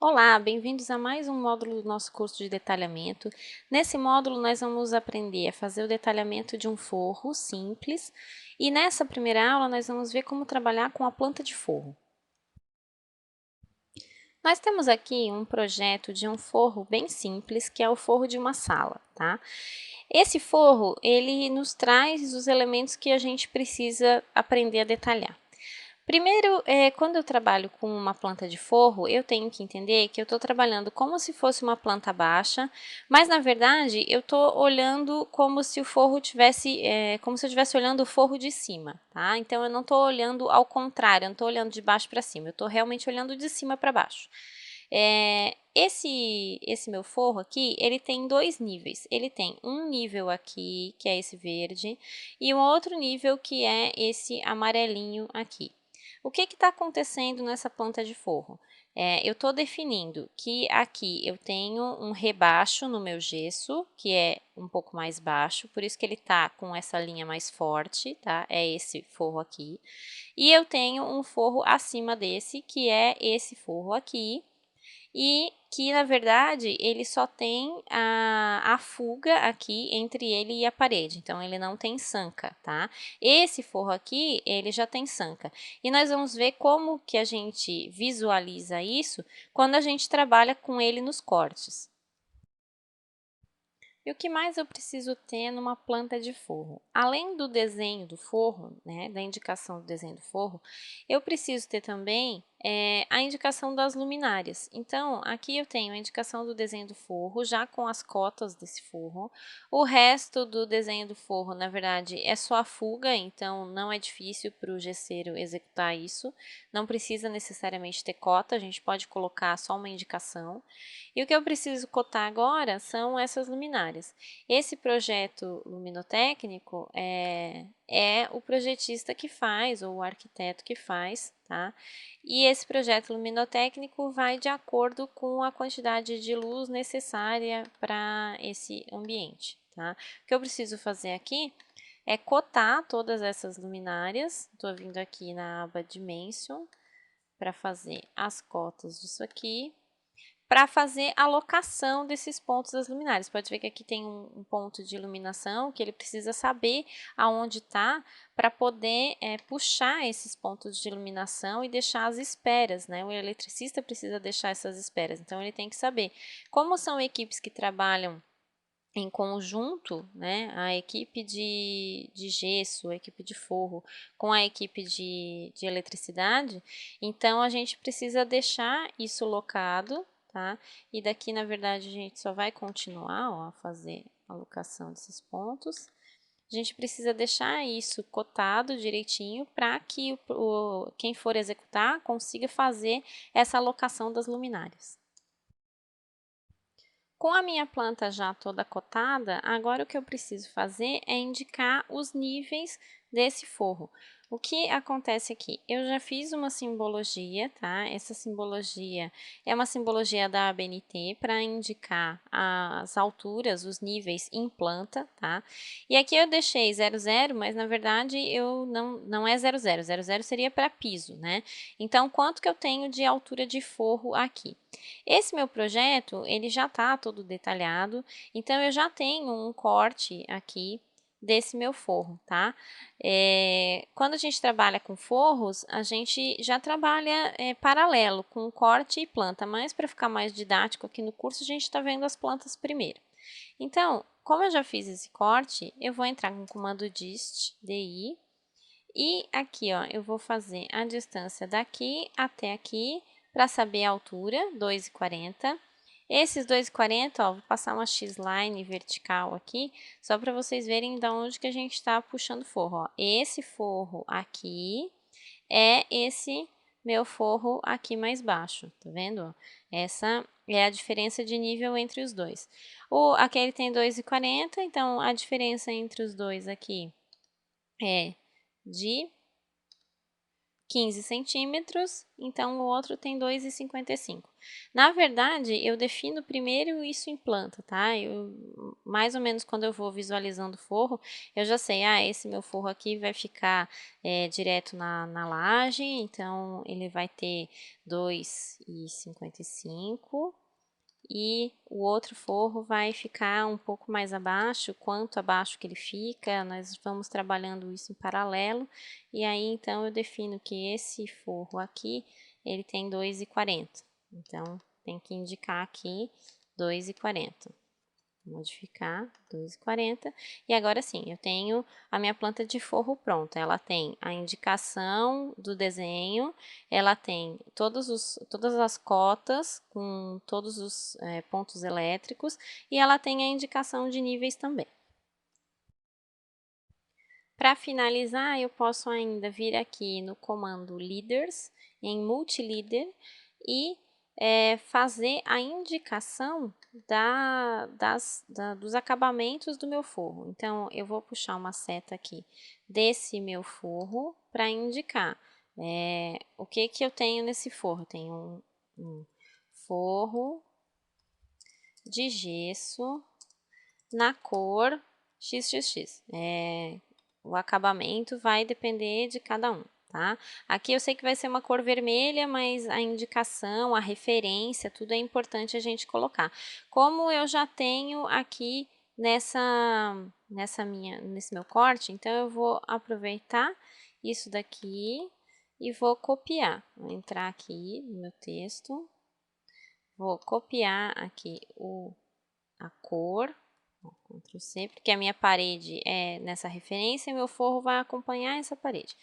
Olá, bem-vindos a mais um módulo do nosso curso de detalhamento. Nesse módulo, nós vamos aprender a fazer o detalhamento de um forro simples e nessa primeira aula nós vamos ver como trabalhar com a planta de forro. Nós temos aqui um projeto de um forro bem simples, que é o forro de uma sala, tá? Esse forro, ele nos traz os elementos que a gente precisa aprender a detalhar. Primeiro, quando eu trabalho com uma planta de forro, eu tenho que entender que eu estou trabalhando como se fosse uma planta baixa, mas na verdade eu estou olhando como se o forro tivesse, como se eu estivesse olhando o forro de cima, tá? Então eu não estou olhando ao contrário, eu não estou olhando de baixo para cima, eu estou realmente olhando de cima para baixo. Esse meu forro aqui, ele tem dois níveis. Ele tem um nível aqui, que é esse verde, e um outro nível que é esse amarelinho aqui. O que está acontecendo nessa planta de forro? Eu estou definindo que aqui eu tenho um rebaixo no meu gesso, que é um pouco mais baixo, por isso que ele está com essa linha mais forte, tá? É esse forro aqui. E eu tenho um forro acima desse, que é esse forro aqui, e que, na verdade, ele só tem a fuga aqui entre ele e a parede, então ele não tem sanca, tá? Esse forro aqui, ele já tem sanca. E nós vamos ver como que a gente visualiza isso quando a gente trabalha com ele nos cortes. E o que mais eu preciso ter numa planta de forro? Além do desenho do forro, né, da indicação do desenho do forro, eu preciso ter também a indicação das luminárias. Então, aqui eu tenho a indicação do desenho do forro, já com as cotas desse forro. O resto do desenho do forro, na verdade, é só a fuga, então não é difícil para o gesseiro executar isso. Não precisa necessariamente ter cota, a gente pode colocar só uma indicação. E o que eu preciso cotar agora são essas luminárias. Esse projeto luminotécnico é o projetista que faz, ou o arquiteto que faz, tá? E esse projeto luminotécnico vai de acordo com a quantidade de luz necessária para esse ambiente, tá? O que eu preciso fazer aqui é cotar todas essas luminárias. Estou vindo aqui na aba Dimension para fazer as cotas disso aqui, para fazer a locação desses pontos das luminárias. Pode ver que aqui tem um ponto de iluminação que ele precisa saber aonde está para poder puxar esses pontos de iluminação e deixar as esperas, né? O eletricista precisa deixar essas esperas, então ele tem que saber. Como são equipes que trabalham em conjunto, né, a equipe de gesso, a equipe de forro com a equipe de eletricidade, então a gente precisa deixar isso locado, tá? E daqui, na verdade, a gente só vai continuar, ó, a fazer a locação desses pontos. A gente precisa deixar isso cotado direitinho para que quem for executar consiga fazer essa alocação das luminárias. Com a minha planta já toda cotada, agora o que eu preciso fazer é indicar os níveis desse forro. O que acontece aqui? Eu já fiz uma simbologia, tá? Essa simbologia é uma simbologia da ABNT para indicar as alturas, os níveis em planta, tá? E aqui eu deixei 00, mas na verdade eu não é 00, 00 seria para piso, né? Então, quanto que eu tenho de altura de forro aqui? Esse meu projeto, ele já está todo detalhado, então eu já tenho um corte aqui desse meu forro, tá? Quando a gente trabalha com forros, a gente já trabalha paralelo com corte e planta, mas para ficar mais didático aqui no curso, a gente está vendo as plantas primeiro. Então, como eu já fiz esse corte, eu vou entrar com o comando dist, di, e aqui, ó, eu vou fazer a distância daqui até aqui para saber a altura, 2,40. Esses 2,40, ó, vou passar uma X-line vertical aqui, só para vocês verem de onde que a gente está puxando forro, ó. Esse forro aqui é esse meu forro aqui mais baixo, tá vendo? Essa é a diferença de nível entre os dois. Aqui ele tem 2,40, então a diferença entre os dois aqui é de 15 centímetros, então o outro tem 2,55. Na verdade, eu defino primeiro isso em planta, tá? Mais ou menos quando eu vou visualizando o forro, eu já sei, esse meu forro aqui vai ficar direto na laje, então ele vai ter 2,55. E o outro forro vai ficar um pouco mais abaixo, quanto abaixo que ele fica, nós vamos trabalhando isso em paralelo, e aí então eu defino que esse forro aqui, ele tem 2,40, então tem que indicar aqui 2,40. Modificar, 2,40. E agora sim, eu tenho a minha planta de forro pronta. Ela tem a indicação do desenho, ela tem todas as cotas com todos os pontos elétricos e ela tem a indicação de níveis também. Para finalizar, eu posso ainda vir aqui no comando Leaders, em Multileader, e fazer a indicação dos acabamentos do meu forro. Então, eu vou puxar uma seta aqui desse meu forro para indicar o que eu tenho nesse forro. Eu tenho um forro de gesso na cor XXX. O acabamento vai depender de cada um, tá? Aqui eu sei que vai ser uma cor vermelha, mas a indicação, a referência, tudo é importante a gente colocar. Como eu já tenho aqui nesse meu corte, então eu vou aproveitar isso daqui e vou copiar. Vou entrar aqui no meu texto, vou copiar aqui a cor, Ctrl C, porque a minha parede é nessa referência e meu forro vai acompanhar essa parede.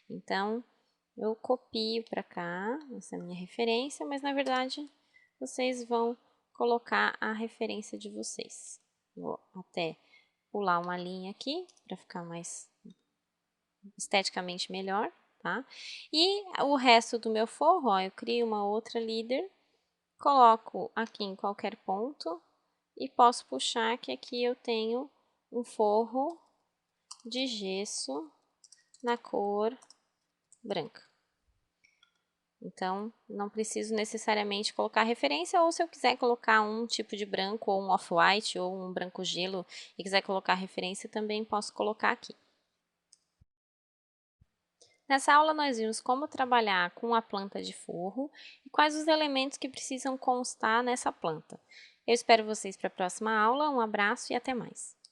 Então, eu copio para cá, essa é a minha referência, mas na verdade vocês vão colocar a referência de vocês. Vou até pular uma linha aqui para ficar mais esteticamente melhor, tá? E o resto do meu forro, ó, eu crio uma outra líder, coloco aqui em qualquer ponto e posso puxar que aqui eu tenho um forro de gesso na cor branca. Então, não preciso necessariamente colocar referência, ou se eu quiser colocar um tipo de branco, ou um off-white, ou um branco gelo, e quiser colocar referência, também posso colocar aqui. Nessa aula, nós vimos como trabalhar com a planta de forro e quais os elementos que precisam constar nessa planta. Eu espero vocês para a próxima aula, um abraço e até mais!